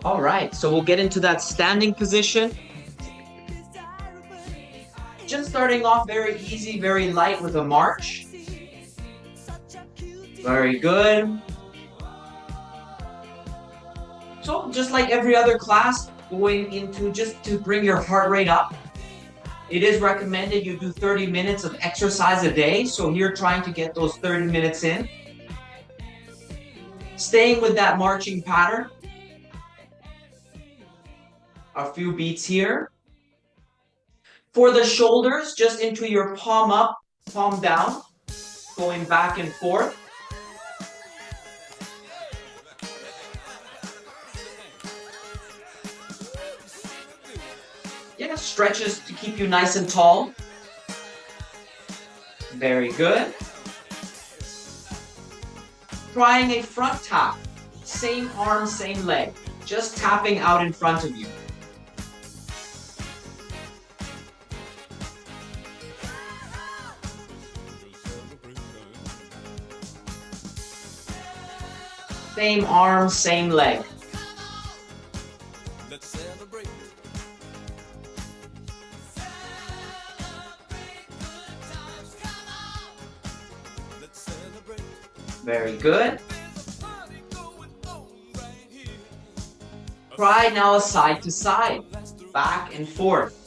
All right, so we'll get into that standing position. Just starting off very easy, very light with a march. Very good. So just like every other class, going into just to bring your heart rate up. It is recommended you do 30 minutes of exercise a day. So here trying to get those 30 minutes in. Staying with that marching pattern. A few beats here. For the shoulders, just into your palm up, palm down, going back and forth. Yeah, stretches to keep you nice and tall. Very good. Trying a front tap. Same arm, same leg. Just tapping out in front of you. Same arm, same leg. Very good. Try now a side to side, back and forth.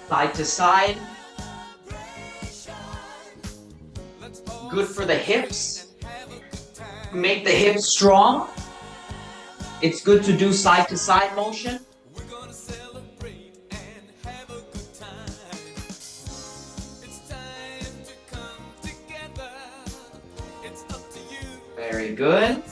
Side to side. Good for the hips. Make the hips strong. It's good to do side to side motion. Very good.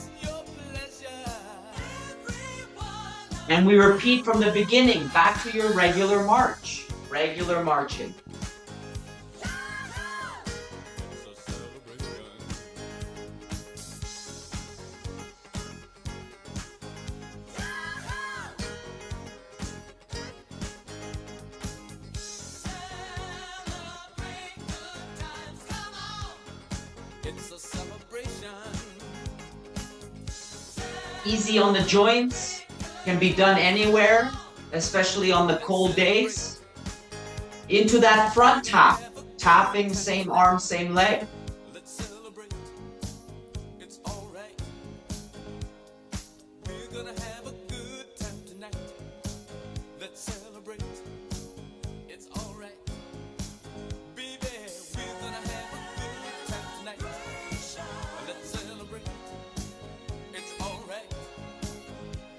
And we repeat from the beginning, back to your regular march. Regular marching. Easy on the joints, can be done anywhere, especially on the cold days. Into that front tap, tapping same arm, same leg.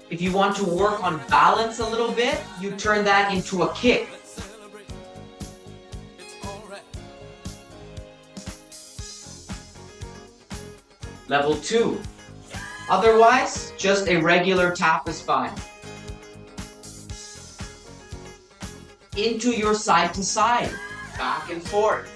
If you want to work on balance a little bit, you turn that into a kick. Level 2. Otherwise, just a regular tap is fine. Into your side to side, back and forth.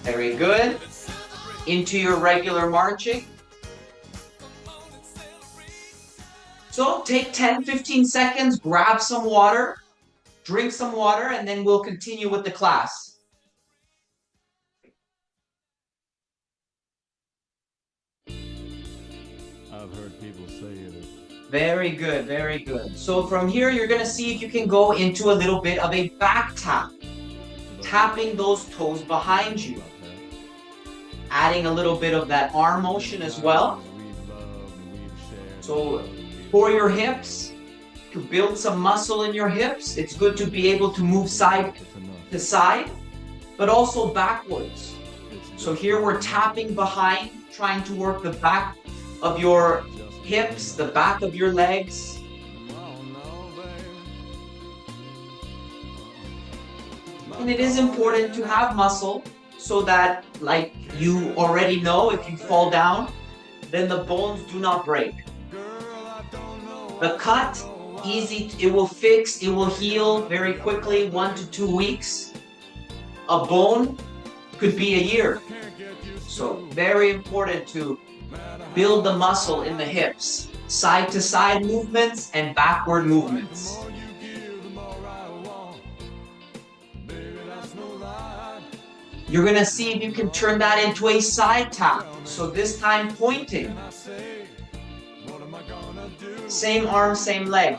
Very good. Into your regular marching. So take 10-15 seconds, grab some water, drink some water, and then we'll continue with the class. I've heard people say that. Very good, very good. So from here, you're going to see if you can go into a little bit of a back tap. Tapping those toes behind you. Adding a little bit of that arm motion as well. So for your hips, to build some muscle in your hips, it's good to be able to move side to side, but also backwards. So here we're tapping behind, trying to work the back of your hips, the back of your legs. And it is important to have muscle so that, like you already know, if you fall down, then the bones do not break. The cut, easy, it will fix, it will heal very quickly, 1 to 2 weeks. A bone could be a year. So very important to build the muscle in the hips, side to side movements and backward movements. You're gonna see if you can turn that into a side tap. So this time pointing. Same arm, same leg.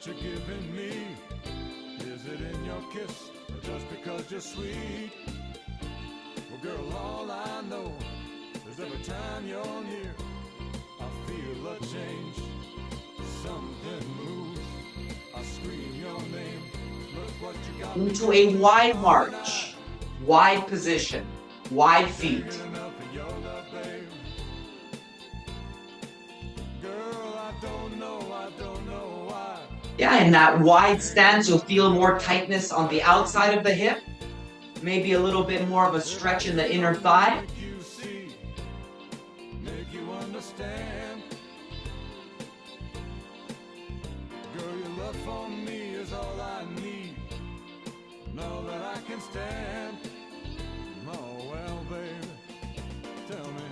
You're giving me, is it in your kiss or just because you're sweet? Well, girl, all I know is every time you're near, I feel a change. Something moves, I scream your name. Look what you got. Into a wide march, wide position, wide feet. Yeah, in that wide stance, you'll feel more tightness on the outside of the hip, maybe a little bit more of a stretch in the inner thigh.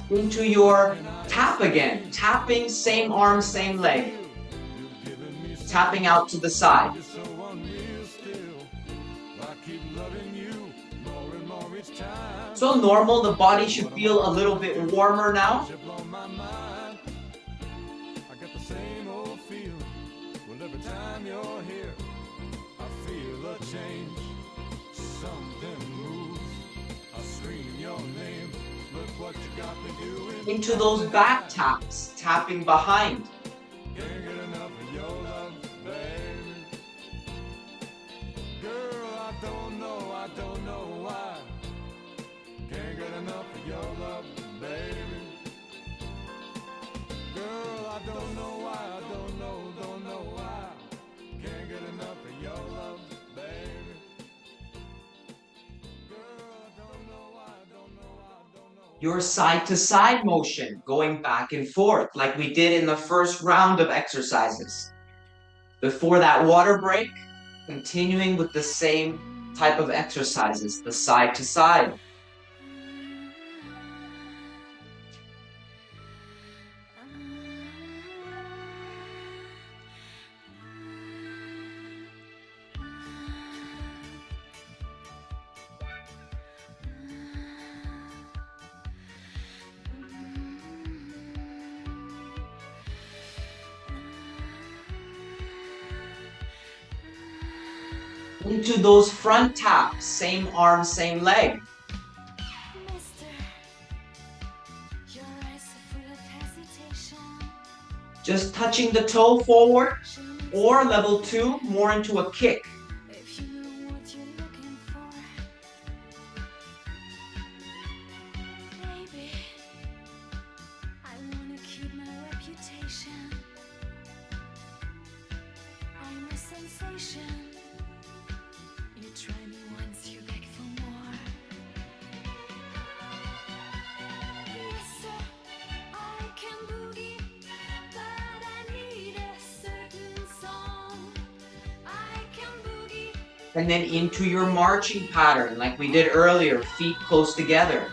Into your tap again, tapping, same arm, same leg. Tapping out to the side. So normal, the body should feel a little bit warmer now. Into those back taps, tapping behind. Your side-to-side motion, going back and forth, like we did in the first round of exercises. Before that water break, continuing with the same type of exercises, the side-to-side. Into those front taps, same arm, same leg. Just touching the toe forward, or level 2, more into a kick. And then into your marching pattern, like we did earlier, feet close together.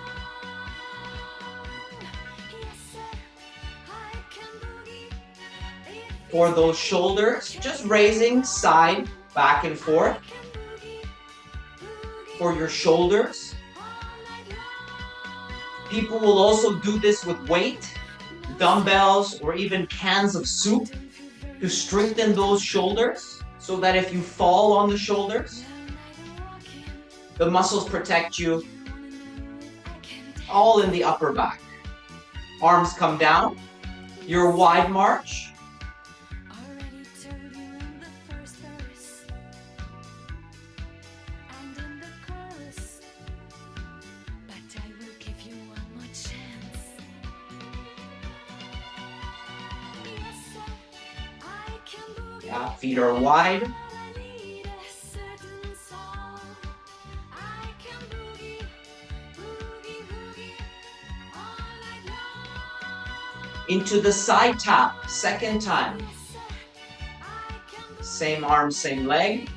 For those shoulders, just raising side, back and forth. For your shoulders. People will also do this with weight, dumbbells, or even cans of soup to strengthen those shoulders. So that if you fall on the shoulders, the muscles protect you, all in the upper back. Arms come down, your wide march. Yeah, feet are wide. Into the side tap, second time. Same arm, same leg.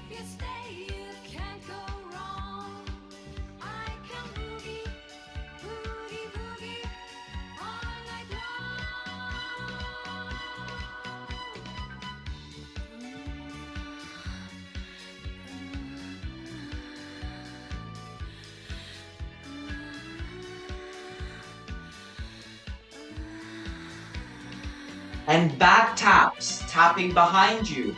And back taps, tapping behind you.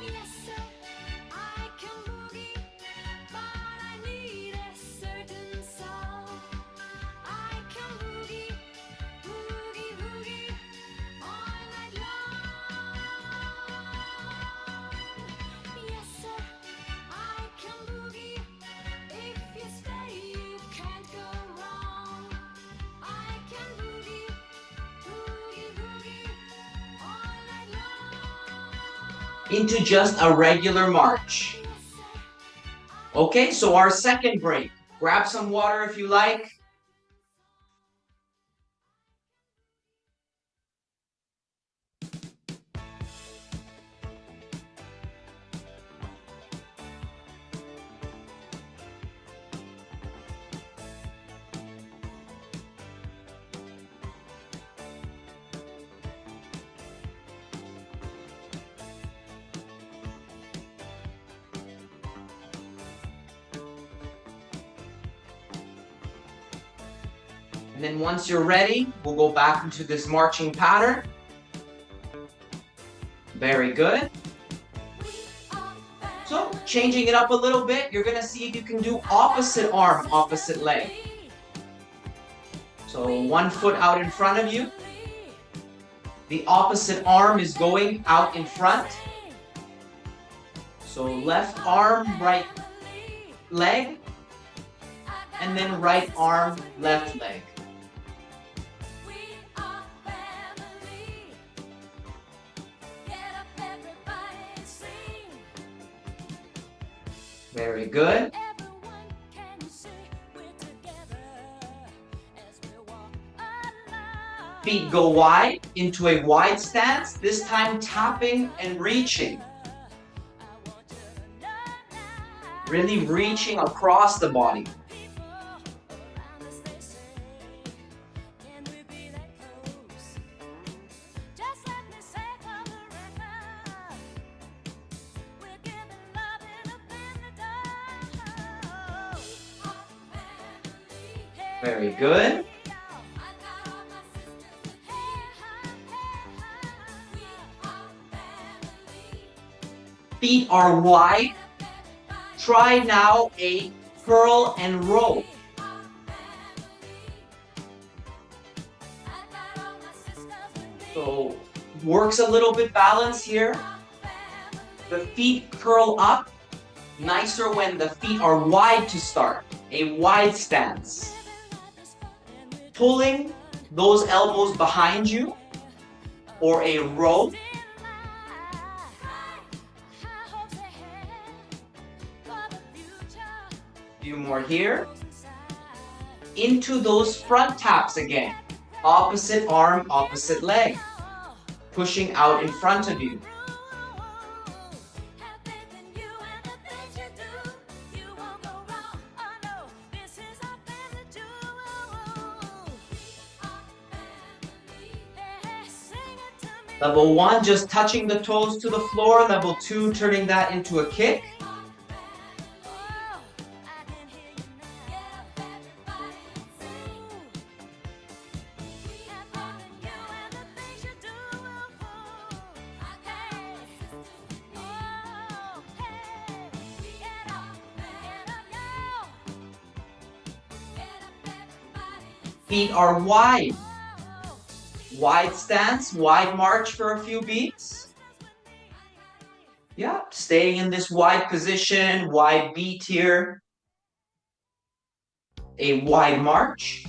Into just a regular march. Okay, so our second break. Grab some water if you like. And then once you're ready, we'll go back into this marching pattern. Very good. So, changing it up a little bit, you're gonna see if you can do opposite arm, opposite leg. So, one foot out in front of you. The opposite arm is going out in front. So, left arm, right leg. And then right arm, left leg. Very good. Feet go wide into a wide stance, this time tapping and reaching. Really reaching across the body. Very good. Feet are wide. Try now a curl and row. So, works a little bit balance here. The feet curl up. Nicer when the feet are wide to start. A wide stance. Pulling those elbows behind you, or a row. Few more here. Into those front taps again. Opposite arm, opposite leg. Pushing out in front of you. Level 1, just touching the toes to the floor. Level 2, turning that into a kick. Feet are wide. Wide stance, wide march for a few beats. Yeah, staying in this wide position, wide beat here. A wide march.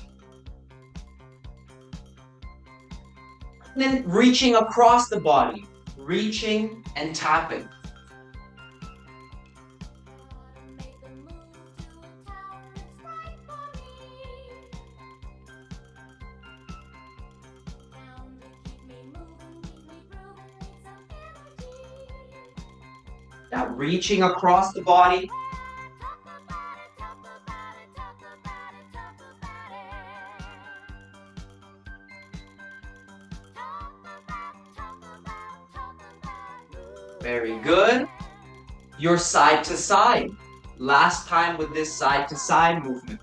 And then reaching across the body, reaching and tapping. Now reaching across the body. Very good. Your side to side. Last time with this side to side movement.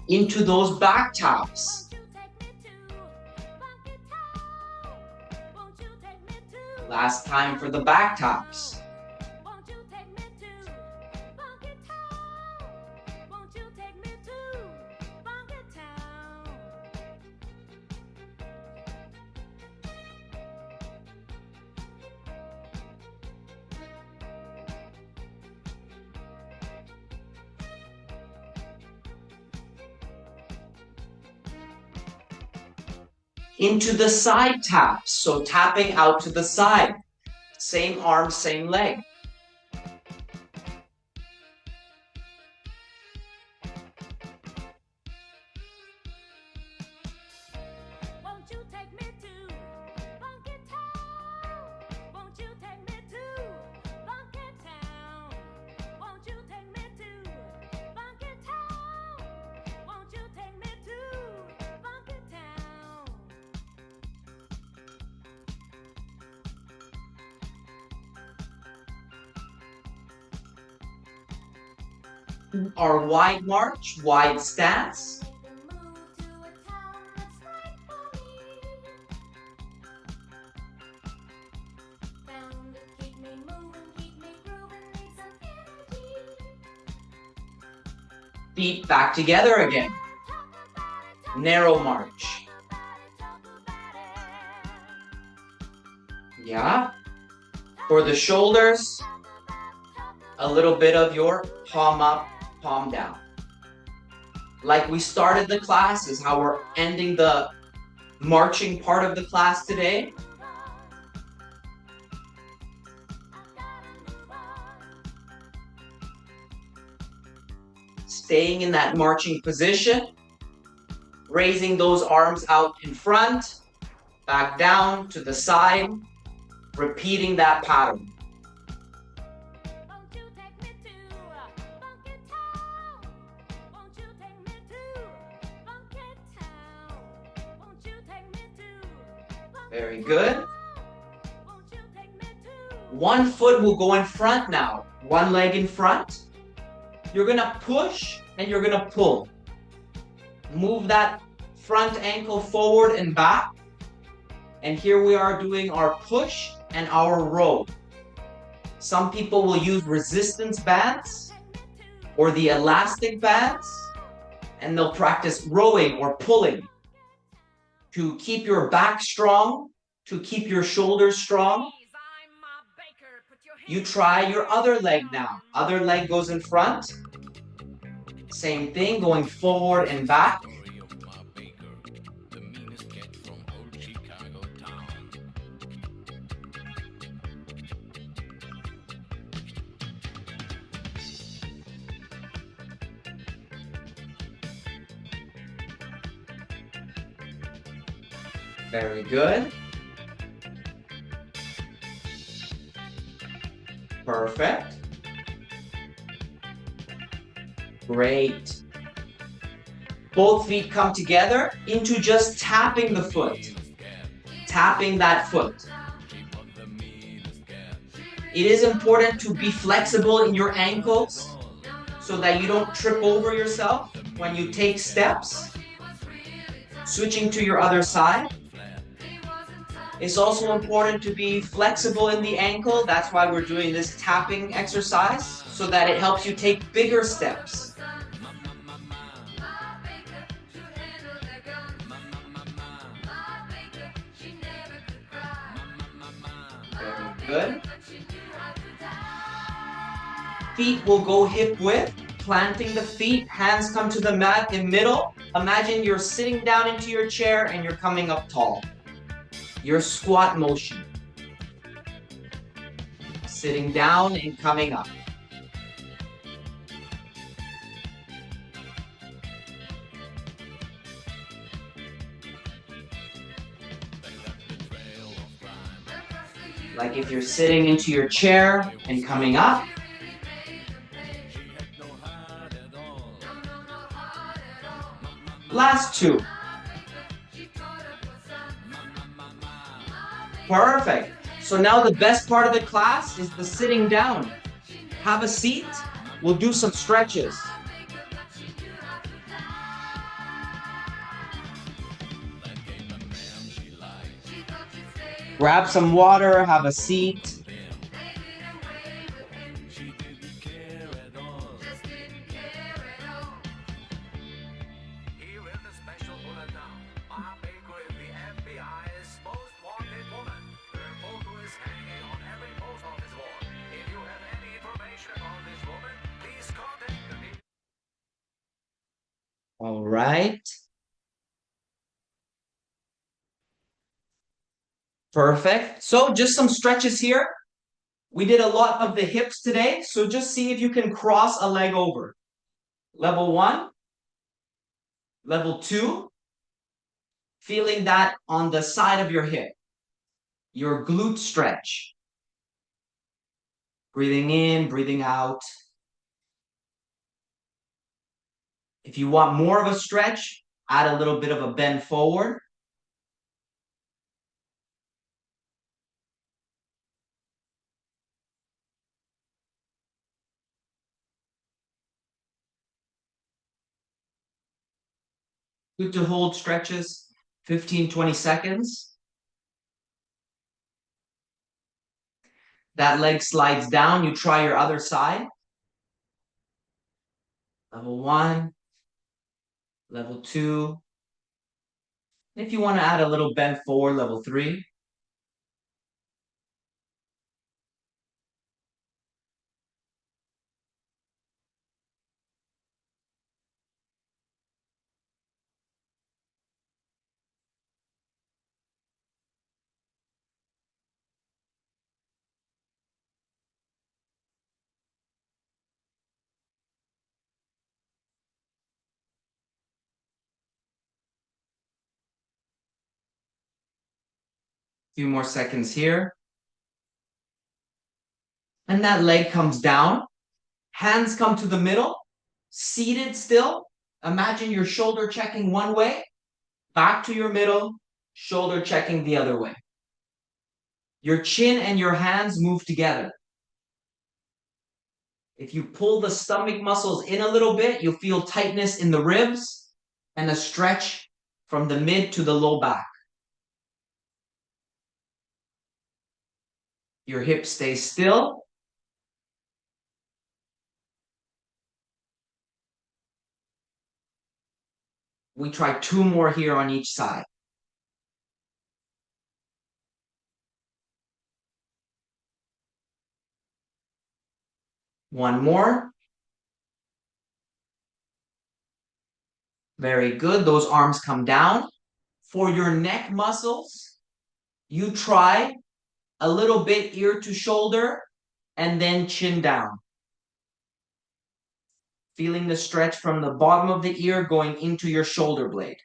Into those back taps. Last time for the back taps. Into the side taps, so tapping out to the side. Same arm, same leg. Our wide march, wide stance. Feet back together again. Narrow march. Yeah. For the shoulders, a little bit of your palm up, palm down. Like we started the class is how we're ending the marching part of the class today. Staying in that marching position, raising those arms out in front, back down to the side, repeating that pattern. Very good. One foot will go in front now. One leg in front. You're gonna push and you're gonna pull. Move that front ankle forward and back. And here we are doing our push and our row. Some people will use resistance bands or the elastic bands, and they'll practice rowing or pulling to keep your back strong, to keep your shoulders strong. You try your other leg now. Other leg goes in front. Same thing, going forward and back. Very good. Perfect. Great. Both feet come together into just tapping the foot. Tapping that foot. It is important to be flexible in your ankles so that you don't trip over yourself when you take steps. Switching to your other side. It's also important to be flexible in the ankle. That's why we're doing this tapping exercise, so that it helps you take bigger steps. Very good. Feet will go hip width, planting the feet, hands come to the mat in middle. Imagine you're sitting down into your chair and you're coming up tall. your squat motion. Sitting down and coming up. Like if you're sitting into your chair and coming up. Last two. Perfect. So now the best part of the class is the sitting down. Have a seat. We'll do some stretches. Grab some water, have a seat. All right. Perfect. So just some stretches here. We did a lot of the hips today, so just see if you can cross a leg over. Level 1, level 2, feeling that on the side of your hip, your glute stretch. Breathing in, breathing out. If you want more of a stretch, add a little bit of a bend forward. Good to hold stretches 15, 20 seconds. That leg slides down, you try your other side. Level 1, level 2. If you want to add a little bend forward, level 3. Few more seconds here. And that leg comes down. Hands come to the middle. Seated still. Imagine your shoulder checking one way. Back to your middle. Shoulder checking the other way. Your chin and your hands move together. If you pull the stomach muscles in a little bit, you'll feel tightness in the ribs and a stretch from the mid to the low back. Your hips stay still. We try 2 more here on each side. One more. Very good. Those arms come down. For your neck muscles, you try a little bit ear to shoulder and then chin down. Feeling the stretch from the bottom of the ear going into your shoulder blade.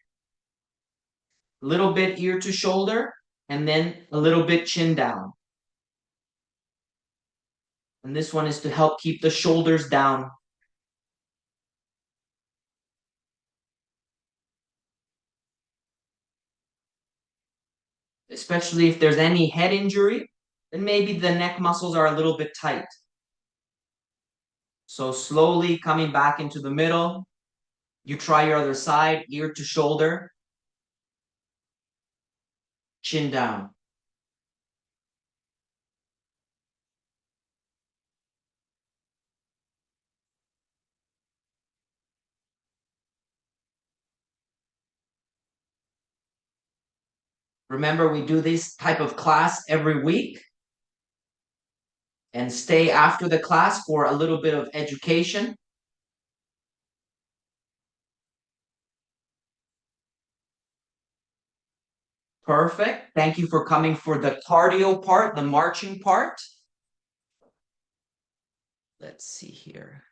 Little bit ear to shoulder and then a little bit chin down. And this one is to help keep the shoulders down. Especially if there's any head injury, then maybe the neck muscles are a little bit tight. So slowly coming back into the middle. You try your other side, ear to shoulder, chin down. Remember, we do this type of class every week. And stay after the class for a little bit of education. Perfect. Thank you for coming for the cardio part, the marching part. Let's see here.